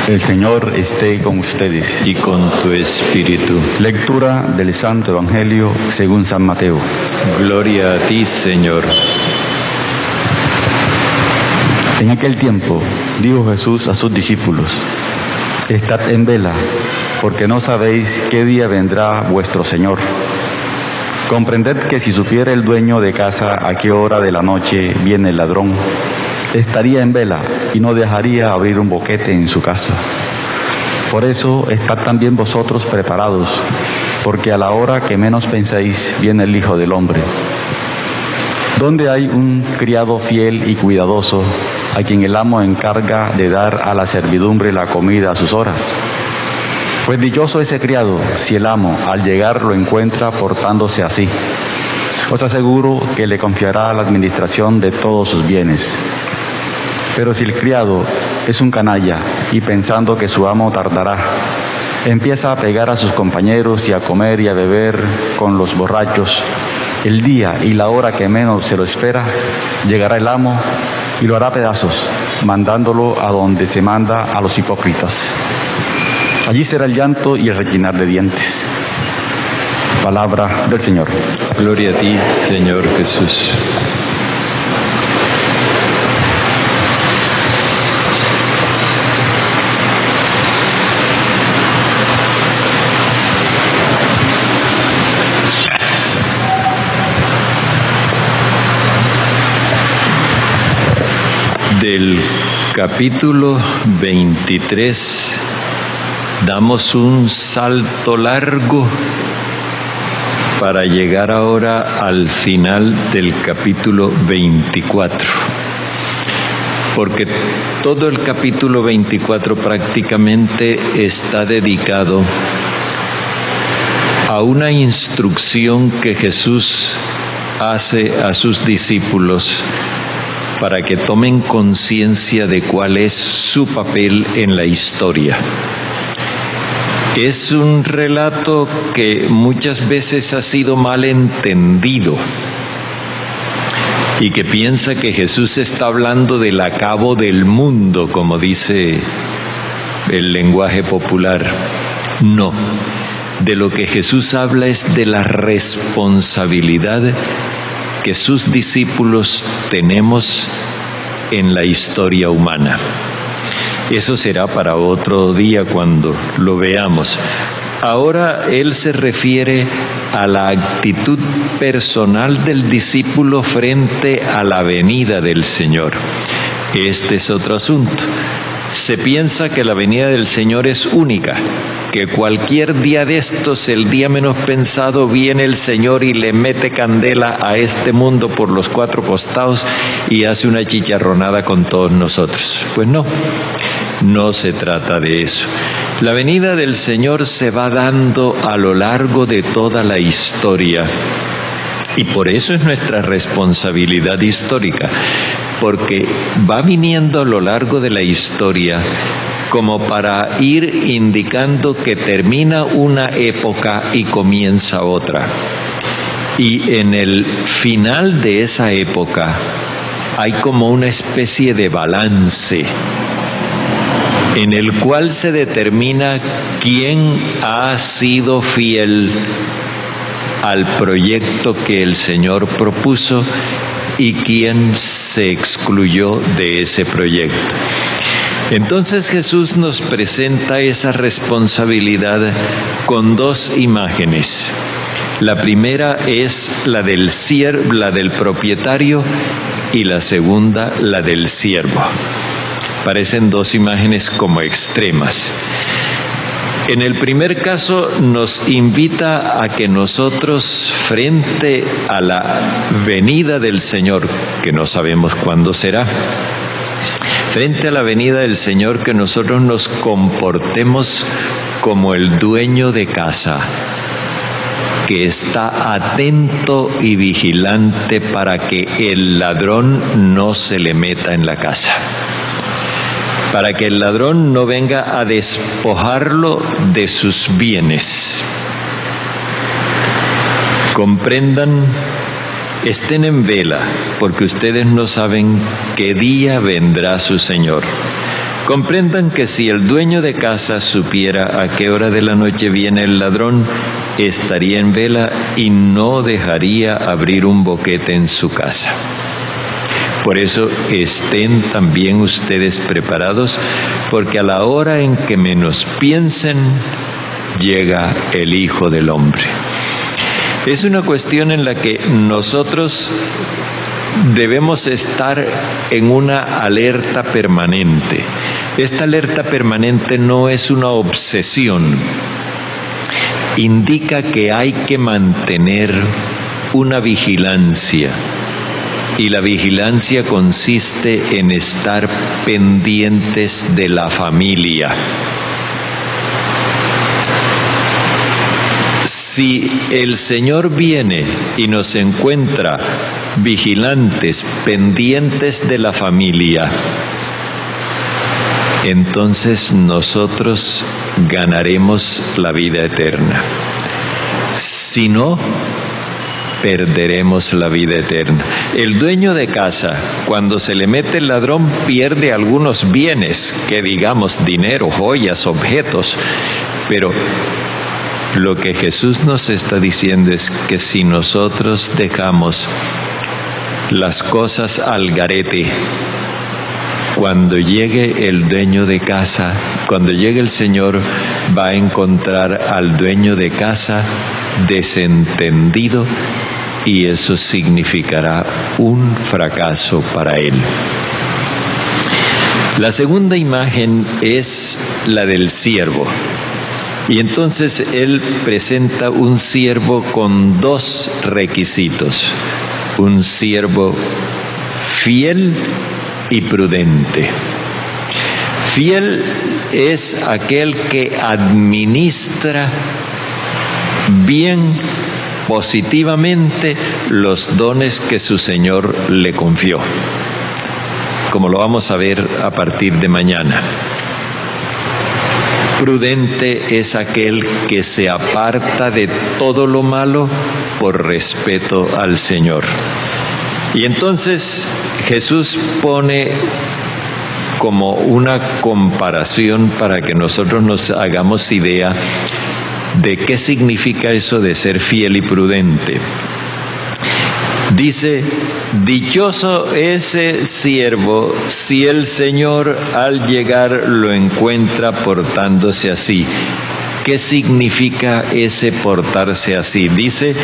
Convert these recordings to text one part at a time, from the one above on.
El Señor esté con ustedes. Y con tu espíritu. Lectura del Santo Evangelio según San Mateo. Gloria a ti, Señor. En aquel tiempo dijo Jesús a sus discípulos: Estad en vela, porque no sabéis qué día vendrá vuestro Señor. Comprended que si supiera el dueño de casa a qué hora de la noche viene el ladrón, estaría en vela y no dejaría abrir un boquete en su casa. Por eso estad también vosotros preparados, porque a la hora que menos penséis viene el Hijo del Hombre. ¿Dónde hay un criado fiel y cuidadoso, a quien el amo encarga de dar a la servidumbre la comida a sus horas? Pues dichoso ese criado, si el amo al llegar lo encuentra portándose así. Os aseguro que le confiará la administración de todos sus bienes. Pero si el criado es un canalla y pensando que su amo tardará, empieza a pegar a sus compañeros y a comer y a beber con los borrachos, el día y la hora que menos se lo espera, llegará el amo y lo hará pedazos, mandándolo a donde se manda a los hipócritas. Allí será el llanto y el rechinar de dientes. Palabra del Señor. Gloria a ti, Señor Jesús. Del capítulo 23 damos un salto largo para llegar ahora al final del capítulo 24, porque todo el capítulo 24 prácticamente está dedicado a una instrucción que Jesús hace a sus discípulos para que tomen conciencia de cuál es su papel en la historia. Es un relato que muchas veces ha sido mal entendido y que piensa que Jesús está hablando del acabo del mundo, como dice el lenguaje popular. No, de lo que Jesús habla es de la responsabilidad que sus discípulos tenemos en la historia humana. Eso será para otro día cuando lo veamos. Ahora él se refiere a la actitud personal del discípulo frente a la venida del Señor. Este es otro asunto. Se piensa que la venida del Señor es única, que cualquier día de estos, el día menos pensado, viene el Señor y le mete candela a este mundo por los cuatro costados y hace una chicharronada con todos nosotros. Pues no se trata de eso. La venida del Señor se va dando a lo largo de toda la historia y por eso es nuestra responsabilidad histórica, porque va viniendo a lo largo de la historia como para ir indicando que termina una época y comienza otra. Y en el final de esa época hay como una especie de balance en el cual se determina quién ha sido fiel al proyecto que el Señor propuso y quién se excluyó de ese proyecto. Entonces Jesús nos presenta esa responsabilidad con dos imágenes. La primera es la del propietario y la segunda la del siervo. Parecen dos imágenes como extremas. En el primer caso nos invita a que nosotros, frente a la venida del Señor, que no sabemos cuándo será, frente a la venida del Señor, que nosotros nos comportemos como el dueño de casa, que está atento y vigilante para que el ladrón no se le meta en la casa, para que el ladrón no venga a despojarlo de sus bienes. Comprendan, estén en vela, porque ustedes no saben qué día vendrá su Señor. Comprendan que si el dueño de casa supiera a qué hora de la noche viene el ladrón, estaría en vela y no dejaría abrir un boquete en su casa. Por eso estén también ustedes preparados, porque a la hora en que menos piensen, llega el Hijo del Hombre. Es una cuestión en la que nosotros debemos estar en una alerta permanente. Esta alerta permanente no es una obsesión, indica que hay que mantener una vigilancia, y la vigilancia consiste en estar pendientes de la familia. Si el Señor viene y nos encuentra vigilantes, pendientes de la familia, entonces nosotros ganaremos la vida eterna. Si no, perderemos la vida eterna. El dueño de casa, cuando se le mete el ladrón, pierde algunos bienes, que digamos dinero, joyas, objetos, pero lo que Jesús nos está diciendo es que si nosotros dejamos las cosas al garete, cuando llegue el dueño de casa, cuando llegue el Señor, va a encontrar al dueño de casa desentendido, y eso significará un fracaso para él. La segunda imagen es la del siervo. Y entonces él presenta un siervo con dos requisitos: un siervo fiel y prudente. Fiel es aquel que administra bien, positivamente, los dones que su Señor le confió, como lo vamos a ver a partir de mañana. Prudente es aquel que se aparta de todo lo malo por respeto al Señor. Y entonces Jesús pone como una comparación para que nosotros nos hagamos idea de qué significa eso de ser fiel y prudente. Dice: dichoso ese siervo si el Señor al llegar lo encuentra portándose así. ¿Qué significa ese portarse así? Dice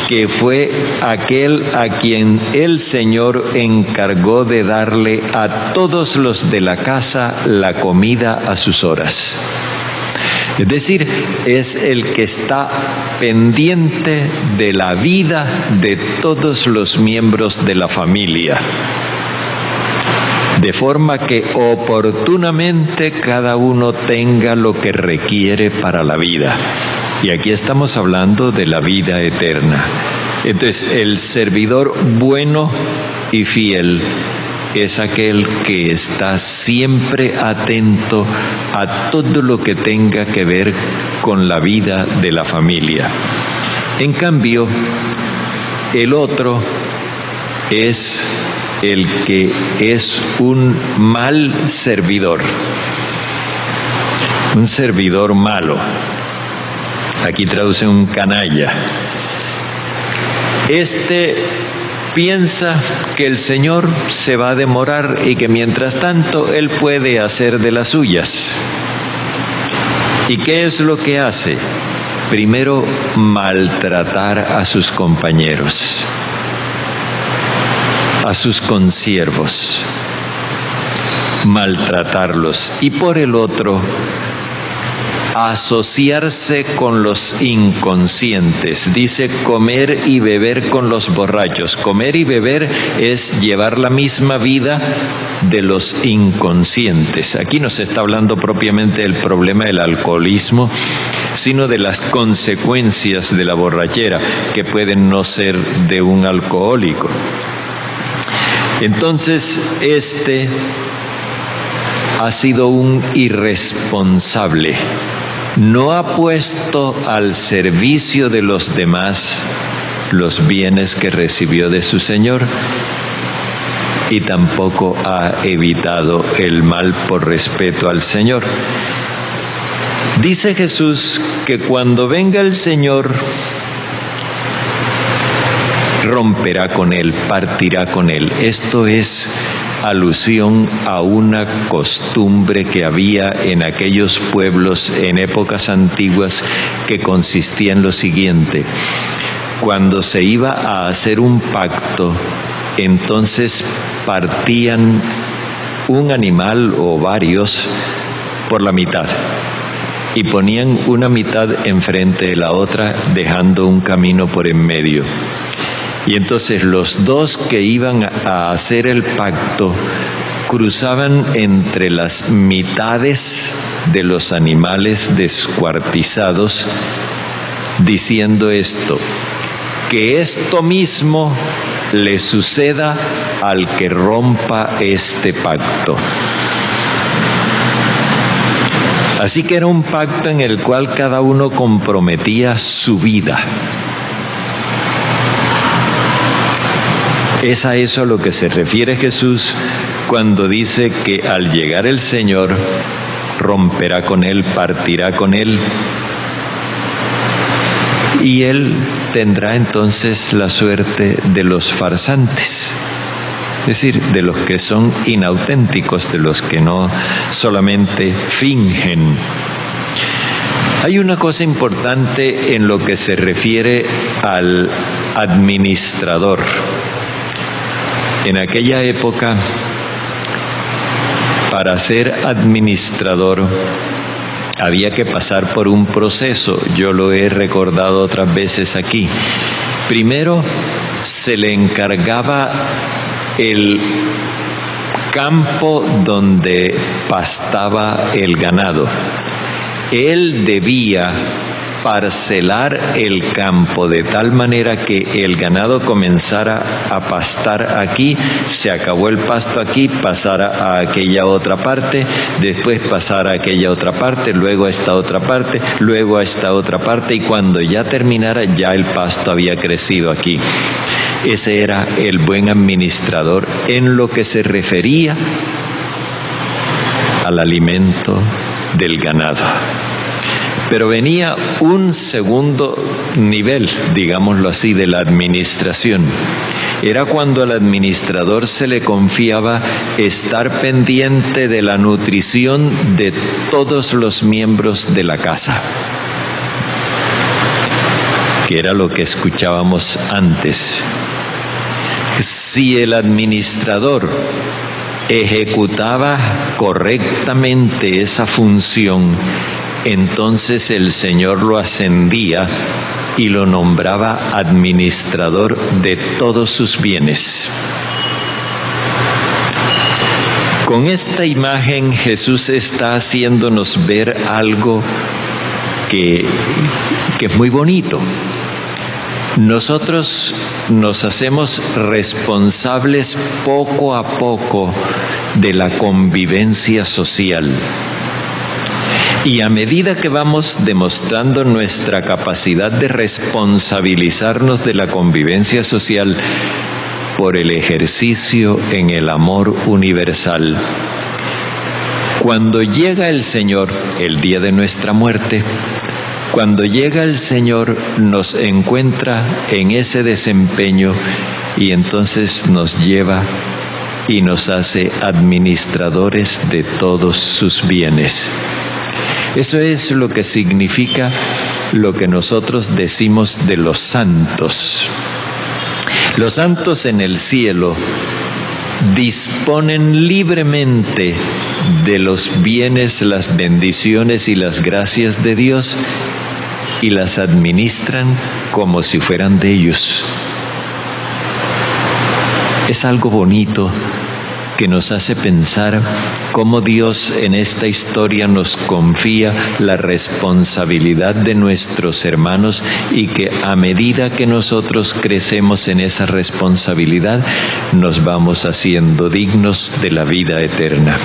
que fue aquel a quien el Señor encargó de darle a todos los de la casa la comida a sus horas. Es decir, es el que está pendiente de la vida de todos los miembros de la familia, de forma que oportunamente cada uno tenga lo que requiere para la vida. Y aquí estamos hablando de la vida eterna. Entonces, el servidor bueno y fiel es aquel que está siempre atento a todo lo que tenga que ver con la vida de la familia. En cambio, el otro es el que es un mal servidor, un servidor malo. Aquí traduce un canalla. Piensa que el Señor se va a demorar y que mientras tanto Él puede hacer de las suyas. ¿Y qué es lo que hace? Primero, maltratar a sus compañeros, a sus consiervos, maltratarlos. Y por el otro, asociarse con los inconscientes. Dice comer y beber con los borrachos. Comer y beber es llevar la misma vida de los inconscientes. Aquí no se está hablando propiamente del problema del alcoholismo, sino de las consecuencias de la borrachera, que pueden no ser de un alcohólico. Entonces, ha sido un irresponsable. No ha puesto al servicio de los demás los bienes que recibió de su Señor, y tampoco ha evitado el mal por respeto al Señor. Dice Jesús que cuando venga el Señor, romperá con él, partirá con él. Esto es alusión a una costumbre que había en aquellos pueblos en épocas antiguas, que consistía en lo siguiente: cuando se iba a hacer un pacto, entonces partían un animal o varios por la mitad y ponían una mitad enfrente de la otra, dejando un camino por en medio. Y entonces los dos que iban a hacer el pacto cruzaban entre las mitades de los animales descuartizados, diciendo esto: que esto mismo le suceda al que rompa este pacto. Así que era un pacto en el cual cada uno comprometía su vida. Es a eso a lo que se refiere Jesús cuando dice que al llegar el Señor, romperá con él, partirá con él, y él tendrá entonces la suerte de los farsantes, es decir, de los que son inauténticos, de los que no solamente fingen. Hay una cosa importante en lo que se refiere al administrador. En aquella época, para ser administrador había que pasar por un proceso. Yo lo he recordado otras veces aquí. Primero se le encargaba el campo donde pastaba el ganado. Él debía parcelar el campo de tal manera que el ganado comenzara a pastar aquí, se acabó el pasto aquí, pasara a aquella otra parte, después pasara a aquella otra parte, luego a esta otra parte, luego a esta otra parte, y cuando ya terminara, ya el pasto había crecido aquí. Ese era el buen administrador en lo que se refería al alimento del ganado. Pero venía un segundo nivel, digámoslo así, de la administración. Era cuando al administrador se le confiaba estar pendiente de la nutrición de todos los miembros de la casa, que era lo que escuchábamos antes. Si el administrador ejecutaba correctamente esa función, entonces el Señor lo ascendía y lo nombraba administrador de todos sus bienes. Con esta imagen Jesús está haciéndonos ver algo que es muy bonito. Nosotros nos hacemos responsables poco a poco de la convivencia social. Y a medida que vamos demostrando nuestra capacidad de responsabilizarnos de la convivencia social por el ejercicio en el amor universal, cuando llega el Señor, el día de nuestra muerte, cuando llega el Señor nos encuentra en ese desempeño y entonces nos lleva y nos hace administradores de todos sus bienes. Eso es lo que significa lo que nosotros decimos de los santos. Los santos en el cielo disponen libremente de los bienes, las bendiciones y las gracias de Dios y las administran como si fueran de ellos. Es algo bonito que nos hace pensar cómo Dios en esta historia nos confía la responsabilidad de nuestros hermanos y que a medida que nosotros crecemos en esa responsabilidad, nos vamos haciendo dignos de la vida eterna.